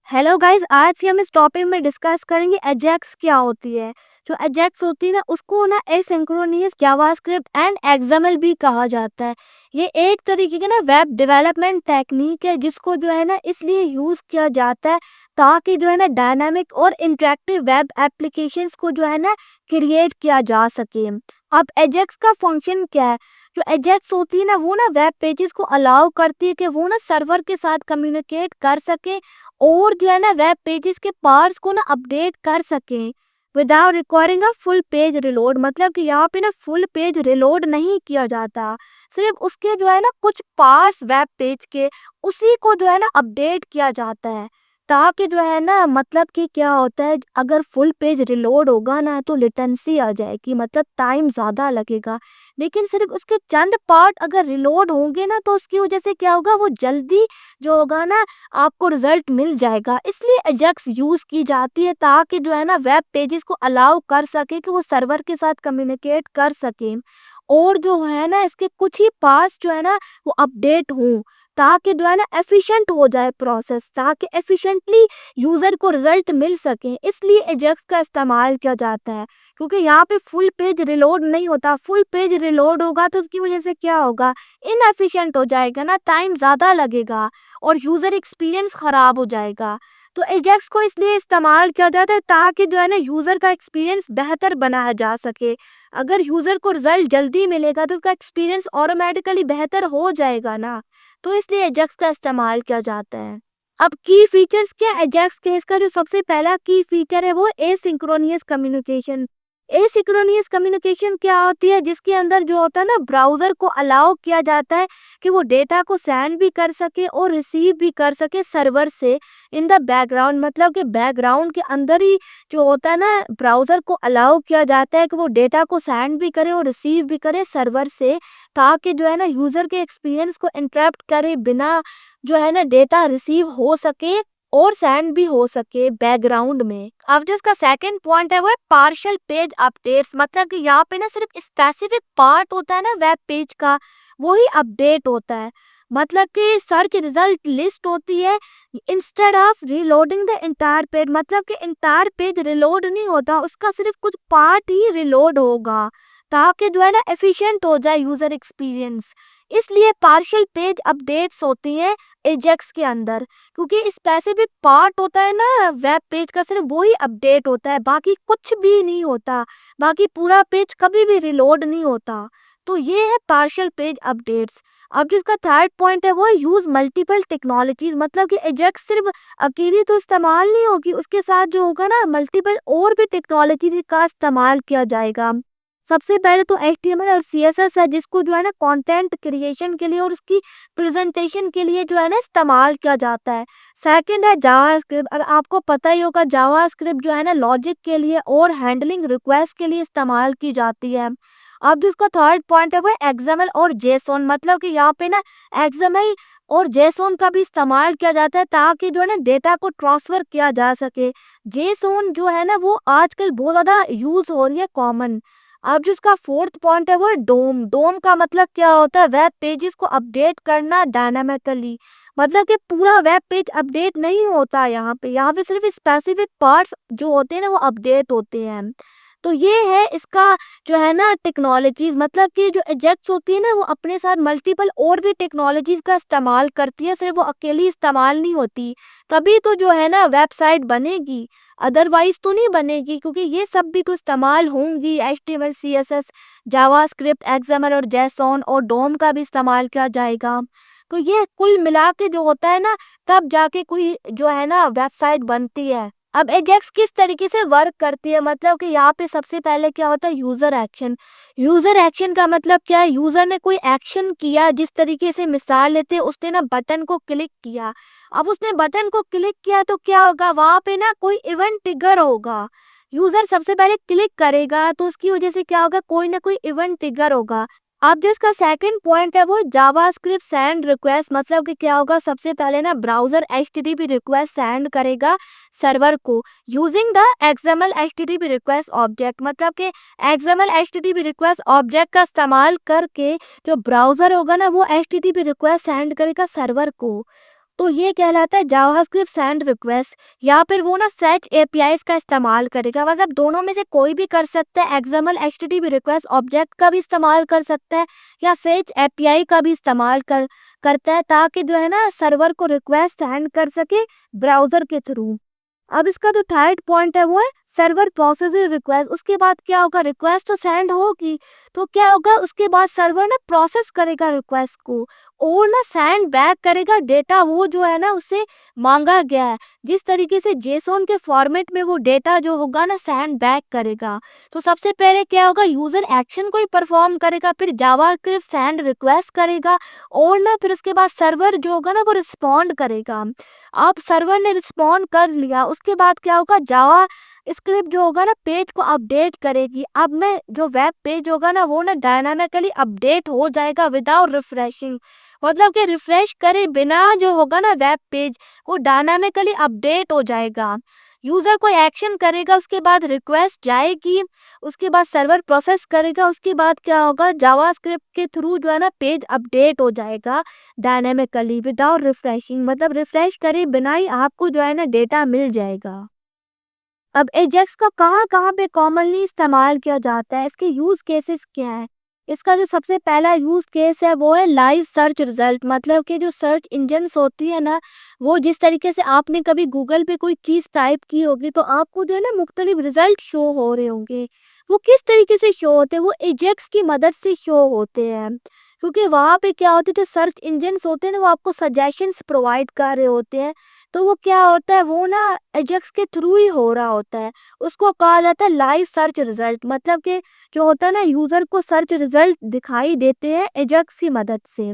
Hello guys, आज की हम इस टॉपिक में डिस्कस करेंगे एजेक्स क्या होती है। जो एजेक्स होती है ना, उसको ना एसिंक्रोनस जावास्क्रिप्ट एंड एक्सएमएल भी कहा जाता है। ये एक तरीके की ना वेब डेवलपमेंट टेक्निक है, जिसको जो है ना इसलिए यूज़ किया जाता है ताकि जो है ना डायनामिक और इंटरेक्टिव वेब एप्लीकेशंस को जो है ना क्रिएट किया जा सके। अब एजेक्स का फंक्शन क्या है? जो एजेक्स होती है ना, वो ना वेब पेजेस को अलाउ करती है कि वो ना सर्वर के साथ कम्युनिकेट कर सके और जो है ना वेब पेजेस के पार्ट्स को ना अपडेट कर सकें without requiring a full page reload. मतलब कि यहाँ पे ना फुल पेज रिलोड नहीं किया जाता, सिर्फ उसके जो है ना कुछ पार्ट्स वेब पेज के उसी को जो है ना अपडेट किया जाता है, ताकि जो है ना मतलब कि क्या होता है, अगर फुल पेज रिलोड होगा ना तो लेटेंसी आ जाएगी, मतलब टाइम ज़्यादा लगेगा। लेकिन सिर्फ उसके चंद पार्ट अगर रिलोड होंगे ना तो उसकी वजह से क्या होगा, वो जल्दी जो होगा ना आपको रिजल्ट मिल जाएगा। इसलिए एजेक्स यूज़ की जाती है ताकि जो है ना वेब पेजेस को अलाउ कर सके कि वो सर्वर के साथ कम्युनिकेट कर सकें और जो है ना इसके कुछ ही पार्ट्स जो है ना वो अपडेट हों, ताकि जो है ना एफिशिएंट हो जाए प्रोसेस, ताकि एफिशिएंटली यूज़र को रिजल्ट मिल सके। इसलिए एजेक्स का इस्तेमाल किया जाता है, क्योंकि यहाँ पे फुल पेज रिलोड नहीं होता। फुल पेज रिलोड होगा तो उसकी वजह से क्या होगा, इनएफिशिएंट हो जाएगा ना, टाइम ज़्यादा लगेगा और यूज़र एक्सपीरियंस ख़राब हो जाएगा। तो एजेक्स को इसलिए इस्तेमाल किया जाता है ताकि जो है ना यूज़र का एक्सपीरियंस बेहतर बनाया जा सके। अगर यूज़र को रिजल्ट जल्दी मिलेगा तो उसका एक्सपीरियंस ऑटोमेटिकली बेहतर हो जाएगा ना, तो इसलिए एजेक्स का इस्तेमाल किया जाता है। अब की फीचर्स क्या, एजेक्स केस का जो सबसे पहला की फीचर है वो एसिंक्रोनियस कम्युनिकेशन। एसिंक्रोनियस कम्युनिकेशन क्या होती है, जिसके अंदर जो होता है ना ब्राउज़र को अलाउ किया जाता है कि वो डेटा को सेंड भी कर सके और रिसीव भी कर सके सर्वर से इन द बैकग्राउंड। मतलब कि बैकग्राउंड के अंदर ही जो होता है ना ब्राउज़र को अलाउ किया जाता है कि वो डेटा को सेंड भी करे और रिसीव भी करे सर्वर से, ताकि जो है ना यूज़र के एक्सपीरियंस को इंटरप्ट करे बिना जो है ना डेटा रिसीव हो सके और सेंड भी हो सके बैकग्राउंड में। अब जो इसका सेकंड पॉइंट है वो है पार्शियल पेज अपडेट्स। मतलब कि यहाँ पे ना सिर्फ स्पेसिफिक पार्ट होता है ना वेब पेज का, वही अपडेट होता है। मतलब कि सर्च रिजल्ट लिस्ट होती है instead of reloading the entire page. मतलब कि इंटायर पेज रिलोड नहीं होता, उसका सिर्फ कुछ पार्ट ही रिलोड होगा, ताकि जो है ना एफिशिएंट हो जाए यूज़र एक्सपीरियंस। इसलिए पार्शियल पेज अपडेट्स होती हैं एजेक्स के अंदर, क्योंकि स्पेसिफिक पार्ट होता है ना वेब पेज का, सिर्फ वही अपडेट होता है, बाकी कुछ भी नहीं होता, बाकी पूरा पेज कभी भी रिलोड नहीं होता। तो ये है पार्शियल पेज अपडेट्स। अब जिसका थर्ड पॉइंट है वो है यूज़ मल्टीपल टेक्नोलॉजीज। मतलब कि एजेक्स सिर्फ अकेली तो इस्तेमाल नहीं होगी, उसके साथ जो होगा ना मल्टीपल और भी टेक्नोलॉजी का इस्तेमाल किया जाएगा। सबसे पहले तो एचटीएमएल और सीएसएस है, जिसको जो है ना कंटेंट क्रिएशन के लिए और उसकी प्रेजेंटेशन के लिए जो है ना इस्तेमाल किया जाता है। सेकंड है जावास्क्रिप्ट, और आपको पता ही होगा जावास्क्रिप्ट जो है ना लॉजिक के लिए और हैंडलिंग रिक्वेस्ट के लिए इस्तेमाल की जाती है। अब जिसका थर्ड पॉइंट है वो एक्सएमएल और जेसोन। मतलब कि यहाँ पे ना एक्सएमएल और जेसोन का भी इस्तेमाल किया जाता है ताकि जो है ना डेटा को ट्रांसफर किया जा सके। जेसोन जो है ना वो आजकल बहुत ज़्यादा यूज़ हो रही है, कॉमन। अब जिसका फोर्थ पॉइंट है वो है डोम। डोम का मतलब क्या होता है, वेब पेजेस को अपडेट करना डायनामिकली। मतलब कि पूरा वेब पेज अपडेट नहीं होता यहाँ पे सिर्फ स्पेसिफिक पार्ट्स जो होते हैं ना वो अपडेट होते हैं। तो ये है इसका जो है ना टेक्नोलॉजीज। मतलब कि जो एजेक्स होती है ना वो अपने साथ मल्टीपल और भी टेक्नोलॉजीज का इस्तेमाल करती है, सिर्फ वो अकेली इस्तेमाल नहीं होती। तभी तो जो है ना वेबसाइट बनेगी, अदरवाइज तो नहीं बनेगी, क्योंकि ये सब भी तो इस्तेमाल होंगी। एचटीएमएल, सीएसएस, जावास्क्रिप्ट, एक्सएमएल और जेसोन और डोम का भी इस्तेमाल किया जाएगा। तो ये कुल मिला के जो होता है ना, तब जाके कोई जो है ना वेबसाइट बनती है। अब एजेक्स किस तरीके से वर्क करती है, मतलब कि यहाँ पे सबसे पहले क्या होता है, यूज़र एक्शन। यूज़र एक्शन का मतलब क्या है, यूज़र ने कोई एक्शन किया। जिस तरीके से मिसाल लेते हैं, उसने ना बटन को क्लिक किया। अब उसने बटन को क्लिक किया तो क्या होगा, वहाँ पे ना कोई इवेंट ट्रिगर होगा। यूज़र सबसे पहले क्लिक करेगा तो उसकी वजह से क्या होगा, कोई ना कोई इवेंट ट्रिगर होगा। अब जिसका सेकंड पॉइंट है वो जावास्क्रिप्ट सेंड रिक्वेस्ट। मतलब कि क्या होगा, सबसे पहले ना ब्राउज़र एचटीटीपी रिक्वेस्ट सेंड करेगा सर्वर को using the XML HTTP request object. मतलब कि एक्सएमएल एचटीटीपी रिक्वेस्ट ऑब्जेक्ट का इस्तेमाल करके जो ब्राउज़र होगा ना वो एचटीटीपी रिक्वेस्ट सेंड करेगा सर्वर को। तो ये कहलाता है जावास्क्रिप्ट सेंड रिक्वेस्ट, या फिर वो ना सेच एपीआईज का इस्तेमाल करेगा। मतलब दोनों में से कोई भी कर सकता है। एक्सएमएल एचटीटीपी रिक्वेस्ट ऑब्जेक्ट का भी इस्तेमाल कर सकता है या सेच एपीआई का भी इस्तेमाल करता है, ताकि जो है ना सर्वर को रिक्वेस्ट सेंड कर सके ब्राउजर के थ्रू। अब इसका जो थर्ड पॉइंट है वो है सर्वर प्रोसेसिंग रिक्वेस्ट। उसके बाद क्या होगा, रिक्वेस्ट तो सेंड होगी, तो क्या होगा उसके बाद सर्वर ना प्रोसेस करेगा रिक्वेस्ट को और ना सेंड बैक करेगा डेटा, वो जो है ना उससे मांगा गया है। जिस तरीके से जेसोन के फॉर्मेट में वो डेटा जो होगा ना सेंड बैक करेगा। तो सबसे पहले क्या होगा, यूजर एक्शन को ही परफॉर्म करेगा, फिर जावास्क्रिप्ट सेंड रिक्वेस्ट करेगा और ना फिर उसके बाद सर्वर जो होगा ना वो रिस्पॉन्ड करेगा। अब सर्वर ने रिस्पॉन्ड कर लिया, उसके बाद क्या होगा, जावा स्क्रिप्ट जो होगा ना पेज को अपडेट करेगी। अब मैं जो वेब पेज होगा ना वो ना डायनामिकली अपडेट हो जाएगा विदाउट रिफ्रेशिंग। मतलब कि रिफ्रेश करे बिना जो होगा ना वेब पेज वो डायनामिकली अपडेट हो जाएगा। यूजर कोई एक्शन करेगा, उसके बाद रिक्वेस्ट जाएगी, उसके बाद सर्वर प्रोसेस करेगा, उसके बाद क्या होगा, जावास्क्रिप्ट के थ्रू जो है ना पेज अपडेट हो जाएगा डायनेमिकली विदाउट रिफ्रेशिंग। मतलब रिफ्रेश करे बिना ही आपको जो है ना डेटा मिल जाएगा। अब एजेक्स का कहाँ कहाँ पे कॉमनली इस्तेमाल किया जाता है, इसके यूज केसेस क्या है। इसका जो सबसे पहला यूज केस है वो है लाइव सर्च रिजल्ट। मतलब कि जो सर्च इंजन्स होती है ना, वो जिस तरीके से आपने कभी गूगल पे कोई चीज टाइप की होगी तो आपको जो है ना मुख्तलिफ रिजल्ट शो हो रहे होंगे। वो किस तरीके से शो होते हैं, वो एजेक्स की मदद से शो होते हैं। क्योंकि वहाँ पे क्या होते हैं, जो सर्च इंजन्स होते हैं ना वो आपको सजेशंस प्रोवाइड कर रहे होते हैं। तो वो क्या होता है, वो ना एजेक्स के थ्रू ही हो रहा होता है। उसको कहा जाता है लाइव सर्च रिजल्ट। मतलब कि जो होता है ना, यूजर को सर्च रिजल्ट दिखाई देते हैं एजेक्स की मदद से।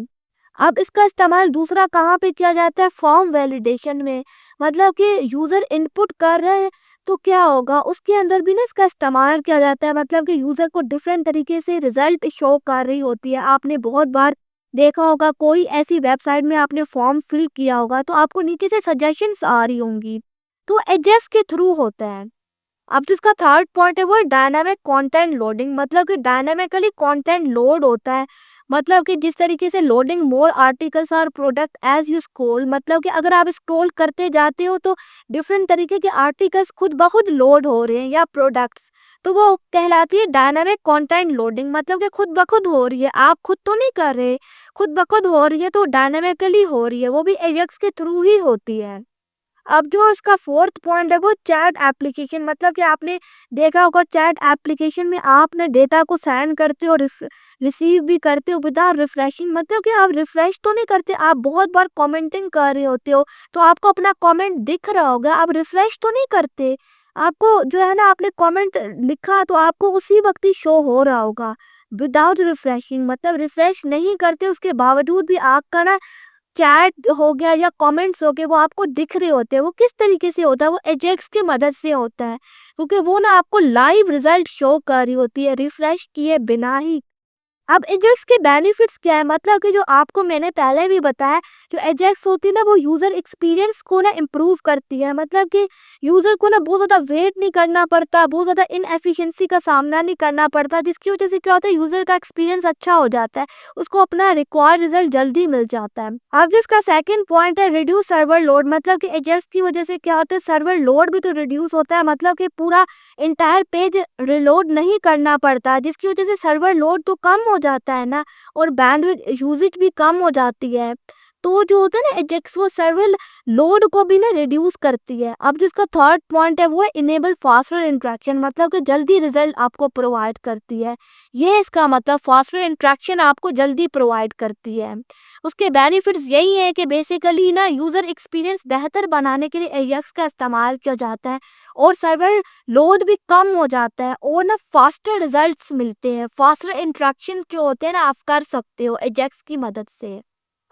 अब इसका इस्तेमाल दूसरा कहाँ पे किया जाता है, फॉर्म वैलिडेशन में। मतलब कि यूजर इनपुट कर रहे हैं तो क्या होगा, उसके अंदर भी ना इसका इस्तेमाल किया जाता है। मतलब कि यूजर को डिफरेंट तरीके से रिजल्ट शो कर रही होती है। आपने बहुत बार देखा होगा, कोई ऐसी वेबसाइट में आपने फॉर्म फिल किया होगा तो आपको नीचे से सजेशंस आ रही होंगी, तो एजेक्स के थ्रू होता है। अब जिसका थर्ड पॉइंट है वो डायनामिक कंटेंट लोडिंग। मतलब कि डायनामिकली कंटेंट लोड होता है। मतलब कि जिस तरीके से लोडिंग मोर आर्टिकल्स और प्रोडक्ट एज यू स्क्रॉल। मतलब कि अगर आप स्क्रॉल करते जाते हो तो डिफरेंट तरीके के आर्टिकल्स खुद ब खुद लोड हो रहे हैं या प्रोडक्ट्स, तो वो कहलाती है डायनामिक कंटेंट लोडिंग। मतलब कि खुद ब खुद हो रही है, आप खुद तो नहीं कर रहे, खुद ब खुद हो रही है, तो डायनामिकली हो रही है, वो भी एजेक्स के थ्रू ही होती है। अब जो इसका फोर्थ पॉइंट है वो चैट एप्लीकेशन। मतलब कि आपने देखा होगा, चैट एप्लीकेशन में आप ना डेटा को सेंड करते हो, रिसीव भी करते हो विदाउट रिफ्रेशिंग। मतलब कि आप रिफ्रेश तो नहीं करते, आप बहुत बार कमेंटिंग कर रहे होते हो तो आपको अपना कमेंट दिख रहा होगा, आप रिफ्रेश तो नहीं करते। आपको जो है ना, आपने कमेंट लिखा तो आपको उसी वक्त ही शो हो रहा होगा विदाउट रिफ्रेशिंग। मतलब रिफ्रेश नहीं करते उसके बावजूद भी आपका ना चैट हो गया या कमेंट्स हो गए वो आपको दिख रहे होते हैं। वो किस तरीके से होता है, वो एजेक्स की मदद से होता है, क्योंकि वो ना आपको लाइव रिजल्ट शो कर रही होती है रिफ्रेश किए बिना ही। अब एजेक्स के बेनिफिट्स क्या है, मतलब कि जो आपको मैंने पहले भी बताया, जो एजेक्स होती है ना वो यूजर एक्सपीरियंस को ना इम्प्रूव करती है। मतलब कि यूजर को ना बहुत ज़्यादा वेट नहीं करना पड़ता, बहुत ज़्यादा इनएफिशिएंसी का सामना नहीं करना पड़ता, जिसकी वजह से क्या होता है, यूजर का एक्सपीरियंस अच्छा हो जाता है, उसको अपना रिक्वायर्ड रिजल्ट जल्दी मिल जाता है। अब जिसका सेकंड पॉइंट है रिड्यूस सर्वर लोड। मतलब कि एजेक्स की वजह से क्या होता है, सर्वर लोड भी तो रिड्यूस होता है। मतलब कि पूरा इंटायर पेज रिलोड नहीं करना पड़ता, जिसकी वजह से सर्वर लोड तो कम हो जाता है ना, और बैंडविड्थ यूजेज भी कम हो जाती है। तो जो होता है ना एजेक्स, वो सर्वर लोड को भी ना रिड्यूस करती है। अब जिसका थर्ड पॉइंट है वो है इनेबल फास्टर इंट्रैक्शन। मतलब कि जल्दी रिजल्ट आपको प्रोवाइड करती है। ये इसका मतलब फास्टर इंट्रैक्शन आपको जल्दी प्रोवाइड करती है। उसके बेनिफिट्स यही है कि बेसिकली ना यूजर एक्सपीरियंस बेहतर बनाने के लिए एजेक्स का इस्तेमाल किया जाता है, और सर्वर लोड भी कम हो जाता है, और ना फास्टर रिजल्ट्स मिलते हैं। फास्टर इंट्रैक्शन जो होते हैं ना आप कर सकते हो एजेक्स की मदद से।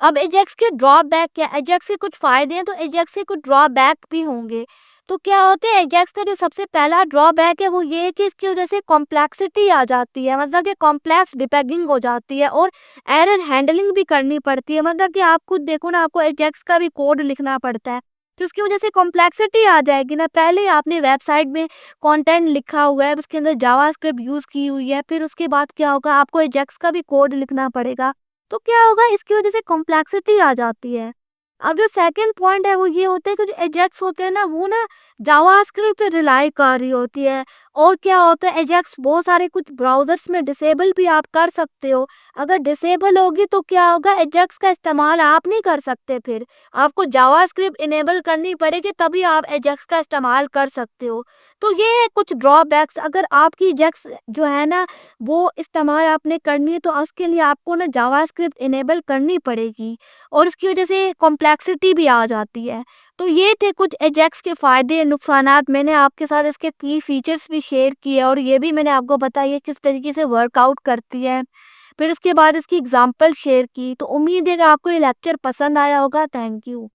अब एजेक्स के ड्रॉबैक क्या, एजेक्स के कुछ फायदे हैं तो एजेक्स के कुछ ड्रॉबैक भी होंगे। तो क्या होते हैं, एजेक्स का जो सबसे पहला ड्रॉबैक है वो ये है कि इसकी वजह से कॉम्प्लेक्सिटी आ जाती है। मतलब कि कॉम्प्लेक्स डिबगिंग हो जाती है और एरर हैंडलिंग भी करनी पड़ती है। मतलब कि आप खुद देखो ना, आपको एजेक्स का भी कोड लिखना पड़ता है, तो उसकी वजह से कॉम्प्लेक्सिटी आ जाएगी ना। पहले आपने वेबसाइट में कंटेंट लिखा हुआ है, उसके अंदर जावास्क्रिप्ट यूज की हुई है, फिर उसके बाद क्या होगा, आपको एजेक्स का भी कोड लिखना पड़ेगा, तो क्या होगा, इसकी वजह से कॉम्प्लेक्सिटी आ जाती है। अब जो सेकंड पॉइंट है वो ये होता है कि जो एजेक्स होते हैं ना वो ना जावास्क्रिप्ट पे रिलाई कर रही होती है। और क्या होता है, एजेक्स बहुत सारे कुछ ब्राउज़र्स में डिसेबल भी आप कर सकते हो। अगर डिसेबल होगी तो क्या होगा, एजेक्स का इस्तेमाल आप नहीं कर सकते, फिर आपको जावास्क्रिप्ट इनेबल करनी पड़ेगी तभी आप एजेक्स का इस्तेमाल कर सकते हो। तो ये है कुछ ड्रॉबैक्स। अगर आपकी एजेक्स जो है ना वो इस्तेमाल आपने करनी है तो उसके लिए आपको ना जावास्क्रिप्ट इनेबल करनी पड़ेगी और इसकी वजह से कॉम्प्लेक्सिटी भी आ जाती है। तो ये थे कुछ एजेक्स के फ़ायदे, नुकसानात। मैंने आपके साथ इसके की फीचर्स भी शेयर किए और ये भी मैंने आपको बताया किस तरीके से वर्कआउट करती है। फिर उसके बाद इसकी एग्ज़ाम्पल शेयर की। तो उम्मीद है कि आपको ये लेक्चर पसंद आया होगा। Thank you.